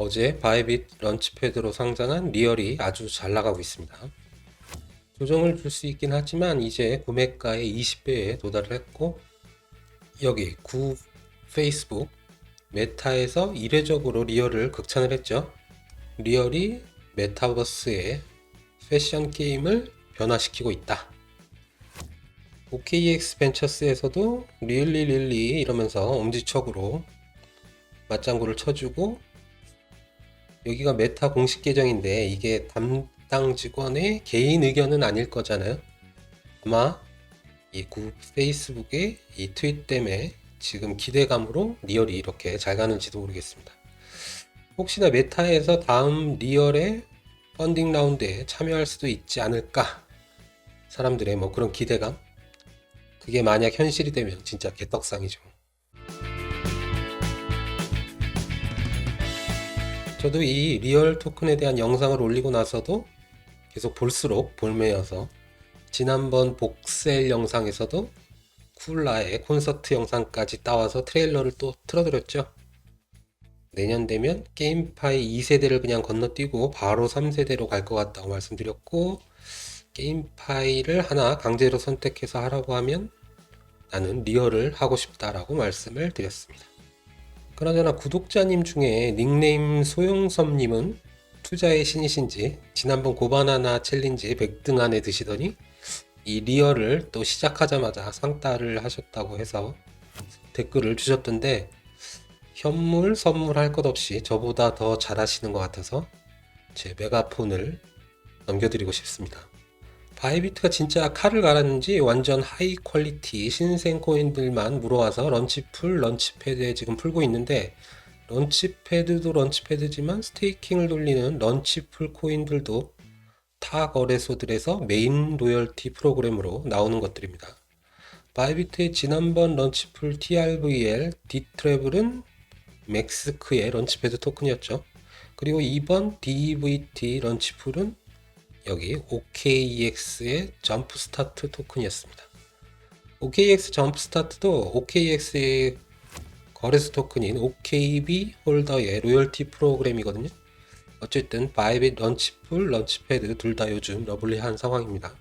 어제 바이빗 런치패드로 상장한 리얼이 아주 잘 나가고 있습니다. 조정을 줄 수 있긴 하지만 이제 구매가의 20배에 도달을 했고, 여기 구 페이스북 메타에서 이례적으로 리얼을 극찬을 했죠. 리얼이 메타버스의 패션 게임을 변화시키고 있다. OKX 벤처스에서도 릴리 이러면서 엄지척으로 맞장구를 쳐주고, 여기가 메타 공식 계정인데 이게 담당 직원의 개인 의견은 아닐 거잖아요. 아마 이 구 페이스북의 이 트윗 때문에 지금 기대감으로 리얼이 이렇게 잘 가는지도 모르겠습니다. 혹시나 메타에서 다음 리얼의 펀딩 라운드에 참여할 수도 있지 않을까, 사람들의 뭐 그런 기대감, 그게 만약 현실이 되면 진짜 개떡상이죠. 저도 이 리얼 토큰에 대한 영상을 올리고 나서도 계속 볼수록 볼매여서, 지난번 복셀 영상에서도 쿨라의 콘서트 영상까지 따와서 트레일러를 또 틀어드렸죠. 내년 되면 게임파이 2세대를 그냥 건너뛰고 바로 3세대로 갈 것 같다고 말씀드렸고, 게임파이를 하나 강제로 선택해서 하라고 하면 나는 리얼을 하고 싶다라고 말씀을 드렸습니다. 그나저나 구독자님 중에 닉네임 소용섭님은 투자의 신이신지 지난번 고바나나 챌린지 100등 안에 드시더니 이 리얼을 또 시작하자마자 상따를 하셨다고 해서 댓글을 주셨던데, 현물 선물할 것 없이 저보다 더 잘하시는 것 같아서 제 메가폰을 넘겨드리고 싶습니다. 바이비트가 진짜 칼을 갈았는지 완전 하이 퀄리티 신생 코인들만 물어와서 런치풀, 런치패드에 지금 풀고 있는데, 런치패드도 런치패드지만 스테이킹을 돌리는 런치풀 코인들도 타 거래소들에서 메인 로열티 프로그램으로 나오는 것들입니다. 바이비트의 지난번 런치풀 TRVL D트래블은 맥스크의 런치패드 토큰이었죠. 그리고 이번 DVT 런치풀은 여기 OKEX의 점프스타트 토큰이었습니다. OKEX 점프스타트도 OKEX의 거래소 토큰인 OKB 홀더의 로열티 프로그램이거든요. 어쨌든 바이빗 런치풀, 런치패드 둘 다 요즘 러블리한 상황입니다.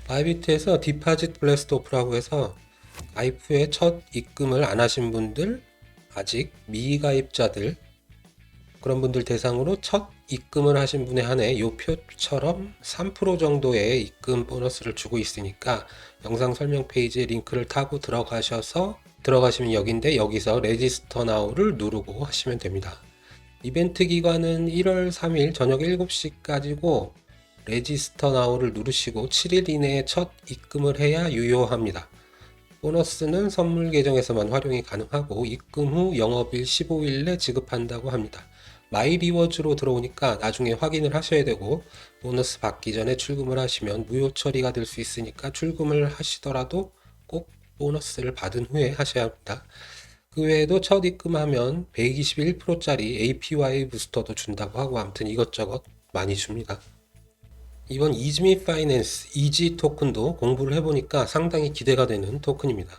바이비트에서 디파짓 블래스트 오프라고 해서 가입 후에 첫 입금을 안 하신 분들, 아직 미가입자들, 그런 분들 대상으로 첫 입금을 하신 분에 한해 요 표처럼 3% 정도의 입금 보너스를 주고 있으니까 영상 설명 페이지에 링크를 타고 들어가시면 여기인데, 여기서 레지스터 나우를 누르고 하시면 됩니다. 이벤트 기간은 1월 3일 저녁 7시까지고 레지스터 나우를 누르시고 7일 이내에 첫 입금을 해야 유효합니다. 보너스는 선물 계정에서만 활용이 가능하고 입금 후 영업일 15일 내 지급한다고 합니다. 마이 리워즈로 들어오니까 나중에 확인을 하셔야 되고, 보너스 받기 전에 출금을 하시면 무효 처리가 될 수 있으니까 출금을 하시더라도 꼭 보너스를 받은 후에 하셔야 합니다. 그 외에도 첫 입금하면 121%짜리 APY 부스터도 준다고 하고, 아무튼 이것저것 많이 줍니다. 이번 이즈미 파이낸스 이지 토큰도 공부를 해보니까 상당히 기대가 되는 토큰입니다.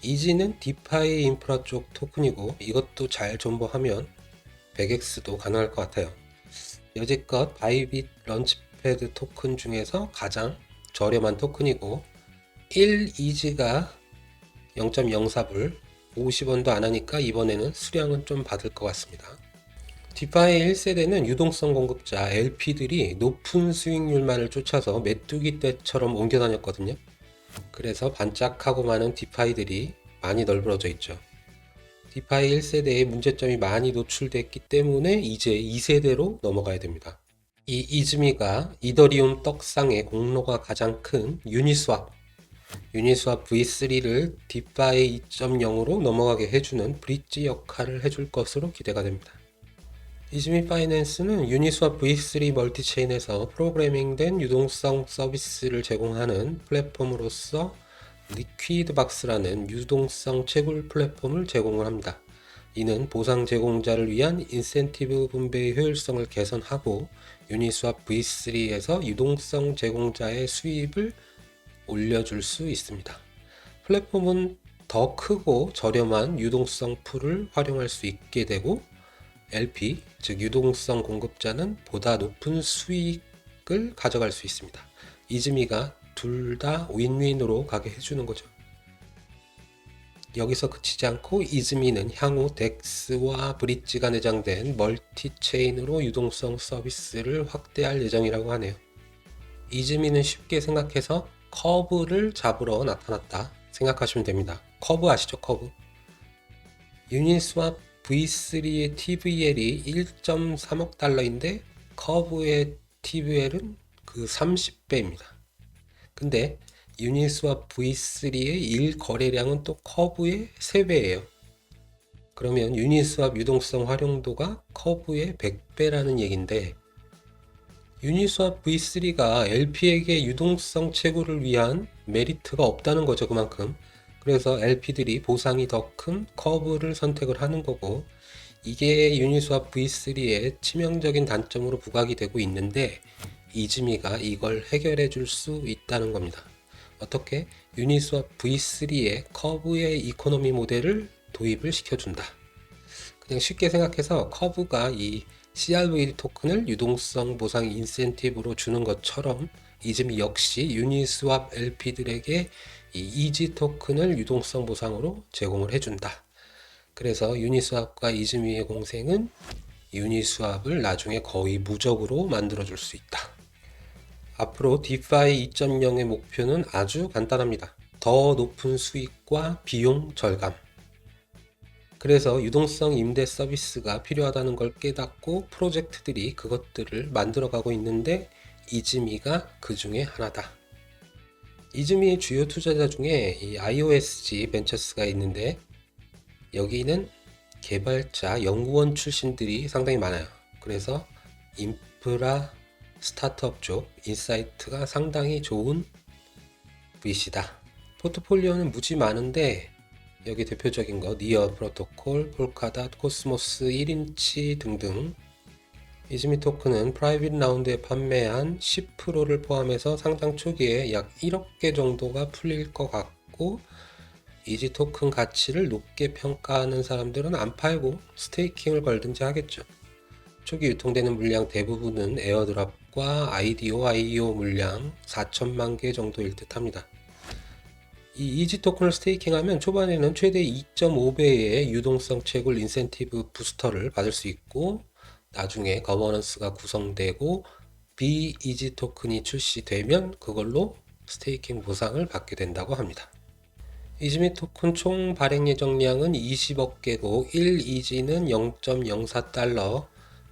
이지는 디파이 인프라 쪽 토큰이고 이것도 잘 존버하면 100x도 가능할 것 같아요. 여지껏 바이빗 런치패드 토큰 중에서 가장 저렴한 토큰이고, 1이지가 0.04불 50원도 안 하니까 이번에는 수량은 좀 받을 것 같습니다. 디파이 1세대는 유동성 공급자 LP들이 높은 수익률만을 쫓아서 메뚜기 떼처럼 옮겨 다녔거든요. 그래서 반짝하고 많은 디파이들이 많이 널브러져 있죠. 디파이 1세대의 문제점이 많이 노출됐기 때문에 이제 2세대로 넘어가야 됩니다. 이 이즈미가 이더리움 떡상의 공로가 가장 큰 유니스왑 V3를 디파이 2.0으로 넘어가게 해주는 브릿지 역할을 해줄 것으로 기대가 됩니다. 이즈미 파이낸스는 유니스왑 V3 멀티체인에서 프로그래밍된 유동성 서비스를 제공하는 플랫폼으로서 리퀴드박스라는 유동성 채굴 플랫폼을 제공을 합니다. 이는 보상 제공자를 위한 인센티브 분배의 효율성을 개선하고 유니스왑 V3에서 유동성 제공자의 수입을 올려줄 수 있습니다. 플랫폼은 더 크고 저렴한 유동성 풀을 활용할 수 있게 되고, LP, 즉 유동성 공급자는 보다 높은 수익을 가져갈 수 있습니다. 이즈미가 둘 다 윈윈으로 가게 해주는 거죠. 여기서 그치지 않고 이즈미는 향후 덱스와 브릿지가 내장된 멀티체인으로 유동성 서비스를 확대할 예정이라고 하네요. 이즈미는 쉽게 생각해서 커브를 잡으러 나타났다 생각하시면 됩니다. 커브 아시죠? 커브. 유니스왑 V3의 TVL이 1.3억 달러인데 커브의 TVL은 그 30배입니다. 근데 유니스왑 V3의 일 거래량은 또 커브의 3배예요. 그러면 유니스왑 유동성 활용도가 커브의 100배라는 얘긴데, 유니스왑 V3가 LP에게 유동성 채굴을 위한 메리트가 없다는 거죠, 그만큼. 그래서 LP들이 보상이 더 큰 커브를 선택을 하는 거고, 이게 유니스왑 V3의 치명적인 단점으로 부각이 되고 있는데, 이즈미가 이걸 해결해 줄 수 있다는 겁니다. 어떻게? 유니스왑 V3의 커브의 이코노미 모델을 도입을 시켜준다. 그냥 쉽게 생각해서 커브가 이 CRV 토큰을 유동성 보상 인센티브로 주는 것처럼 이즈미 역시 유니스왑 LP들에게 이 이지 토큰을 유동성 보상으로 제공을 해준다. 그래서 유니스왑과 이즈미의 공생은 유니스왑을 나중에 거의 무적으로 만들어줄 수 있다. 앞으로 디파이 2.0의 목표는 아주 간단합니다. 더 높은 수익과 비용 절감. 그래서 유동성 임대 서비스가 필요하다는 걸 깨닫고 프로젝트들이 그것들을 만들어가고 있는데 이즈미가 그 중에 하나다. 이즈미의 주요 투자자 중에 이 IOSG 벤처스가 있는데 여기는 개발자, 연구원 출신들이 상당히 많아요. 그래서 인프라 스타트업 쪽 인사이트가 상당히 좋은 VC다. 포트폴리오는 무지 많은데 여기 대표적인 거 니어 프로토콜, 폴카닷, 코스모스 1인치 등등. 이즈미 토큰은 프라이빗 라운드에 판매한 10%를 포함해서 상장 초기에 약 1억 개 정도가 풀릴 것 같고, 이지 토큰 가치를 높게 평가하는 사람들은 안 팔고 스테이킹을 걸든지 하겠죠. 초기 유통되는 물량 대부분은 에어드랍과 IDO 물량 4천만 개 정도일 듯 합니다. 이 이지 토큰을 스테이킹하면 초반에는 최대 2.5배의 유동성 채굴 인센티브 부스터를 받을 수 있고, 나중에 거버넌스가 구성되고 비이지 토큰이 출시되면 그걸로 스테이킹 보상을 받게 된다고 합니다. 이즈미 토큰 총 발행 예정량은 20억 개고 1이지는 0.04달러,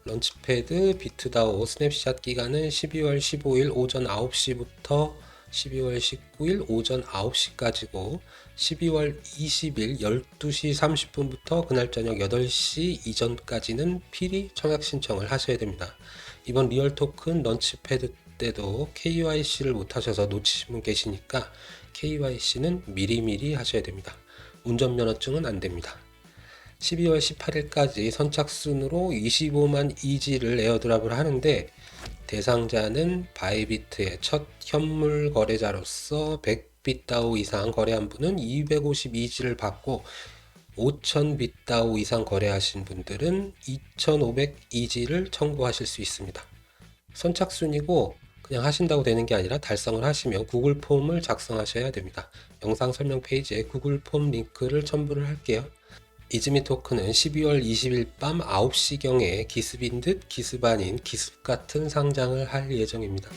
런치패드 비트다오 스냅샷 기간은 12월 15일 오전 9시부터 12월 19일 오전 9시까지고 12월 20일 12시 30분부터 그날 저녁 8시 이전까지는 필히 청약 신청을 하셔야 됩니다. 이번 리얼 토큰 런치패드 때도 KYC를 못 하셔서 놓치신 분 계시니까 KYC는 미리미리 하셔야 됩니다. 운전면허증은 안 됩니다. 12월 18일까지 선착순으로 25만 이지를 에어드랍을 하는데 대상자는 바이비트의 첫 현물 거래자로서 100비다오 이상 거래한 분은 252지를 받고 5000비다오 이상 거래하신 분들은 2500이지를 청구하실 수 있습니다. 선착순이고 그냥 하신다고 되는 게 아니라 달성을 하시면 구글 폼을 작성하셔야 됩니다. 영상 설명 페이지에 구글 폼 링크를 첨부를 할게요. 이즈미 토큰은 12월 20일 밤 9시경에 기습인 듯 기습 아닌 기습 같은 상장을 할 예정입니다.